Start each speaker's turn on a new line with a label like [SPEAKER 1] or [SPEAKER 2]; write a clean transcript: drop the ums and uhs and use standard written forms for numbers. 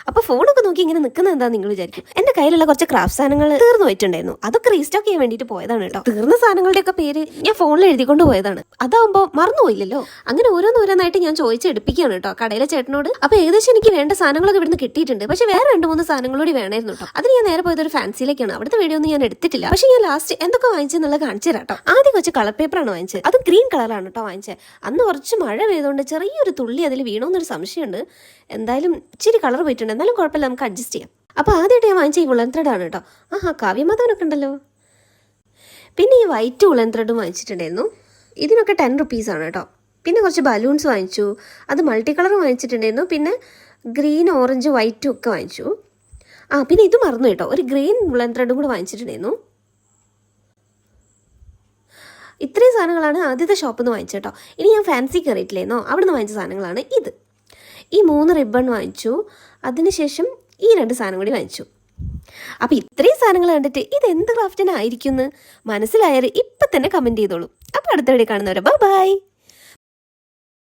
[SPEAKER 1] അപ്പോൾ ഫോണൊക്കെ നോക്കി ഇങ്ങനെ നിൽക്കുന്നത് എന്താ നിങ്ങൾ വിചാരിക്കും. എൻ്റെ കയ്യിലുള്ള കുറച്ച് ക്രാഫ്റ്റ് സാധനങ്ങൾ തീർന്നു പോയിട്ടുണ്ടായിരുന്നു. അതൊക്കെ റീസ്റ്റോക്ക് ചെയ്യാൻ വേണ്ടിയിട്ട് പോയതാണ് കേട്ടോ. തീർന്ന സാധനങ്ങളുടെയൊക്കെ പേര് ഞാൻ ഫോണിൽ എഴുതിക്കൊണ്ട് പോയതാണ്. അതാവുമ്പോൾ മറന്നുപോയില്ലല്ലോ. അങ്ങനെ ഓരോന്നോരോന്നായിട്ട് ഞാൻ ചോദിച്ചെടുപ്പിക്കുകയാണ് കേട്ടോ കടയിലെ ചേട്ടനോട്. അപ്പോൾ ഏകദേശം എനിക്ക് വേണ്ട സാധനങ്ങളൊക്കെ ഇവിടുന്ന് കിട്ടിയിട്ടുണ്ട്. പക്ഷേ വേറെ 2-3 സാധനങ്ങളൂടി വേണമായിരുന്നു കേട്ടോ. അതിന് ഞാൻ നേരെ പോയത് ഒരു ഫാൻസിയിലേക്കാണ്. അവിടുത്തെ വീഡിയോ ഒന്നും ഞാൻ എടുത്തിട്ടില്ല. പക്ഷേ ഞാൻ ലാസ്റ്റ് എന്തൊക്കെ വാങ്ങിച്ചെന്നുള്ളത് കാണിച്ചു തരാം കേട്ടോ. ആദ്യം കുറച്ച് കളർ പേപ്പറാണ് വാങ്ങിച്ചത്. അത് ഗ്രീൻ കളറാണ് കേട്ടോ വാങ്ങിച്ചത്. അന്ന് കുറച്ച് മഴ പെയ്തുകൊണ്ട് ചെറിയൊരു തുള്ളി അതിൽ വീണോന്നൊരു സംശയമുണ്ട്. എന്തായാലും ഇച്ചിരി കളർ പോയിട്ടുണ്ട്. എന്നാലും കുഴപ്പമില്ല, നമുക്ക് അഡ്ജസ്റ്റ് ചെയ്യാം. അപ്പോൾ ആദ്യമായിട്ട് ഞാൻ വാങ്ങിച്ച ഈ ഉളൻ ത്രെഡാണ് കേട്ടോ. കാവ്യമാധവനൊക്കെ ഉണ്ടല്ലോ. പിന്നെ ഈ വൈറ്റ് ഉളൻ ത്രെഡും വാങ്ങിച്ചിട്ടുണ്ടായിരുന്നു. ഇതിനൊക്കെ 10 റുപ്പീസാണ് കേട്ടോ. പിന്നെ കുറച്ച് ബലൂൺസ് വാങ്ങിച്ചു. അത് മൾട്ടി കളർ വാങ്ങിച്ചിട്ടുണ്ടായിരുന്നു. പിന്നെ ഗ്രീൻ, ഓറഞ്ച്, വൈറ്റും ഒക്കെ വാങ്ങിച്ചു. പിന്നെ ഇത് മറന്നു കേട്ടോ, ഒരു ഗ്രീൻ ഉളൻ ത്രെഡും കൂടെ വാങ്ങിച്ചിട്ടുണ്ടായിരുന്നു. ഇത്രയും സാധനങ്ങളാണ് ആദ്യത്തെ ഷോപ്പിൽ നിന്ന് വാങ്ങിച്ചത് കേട്ടോ. ഇനി ഞാൻ ഫാൻസി കയറിയിട്ടില്ലായിരുന്നോ, അവിടെ നിന്ന് വാങ്ങിച്ച സാധനങ്ങളാണ് ഇത്. ഈ 3 റിബൺ വാങ്ങിച്ചു. അതിനുശേഷം ഈ 2 സാധനം കൂടി വാങ്ങിച്ചു. അപ്പോൾ ഇത്രയും സാധനങ്ങൾ കണ്ടിട്ട് ഇത് എന്ത് ക്രാഫ്റ്റിനായിരിക്കും എന്ന് മനസ്സിലായാൽ ഇപ്പം തന്നെ കമൻറ്റ് ചെയ്തോളൂ. അപ്പോൾ അടുത്ത വീഡിയോ കാണുന്നവരെ ബൈ.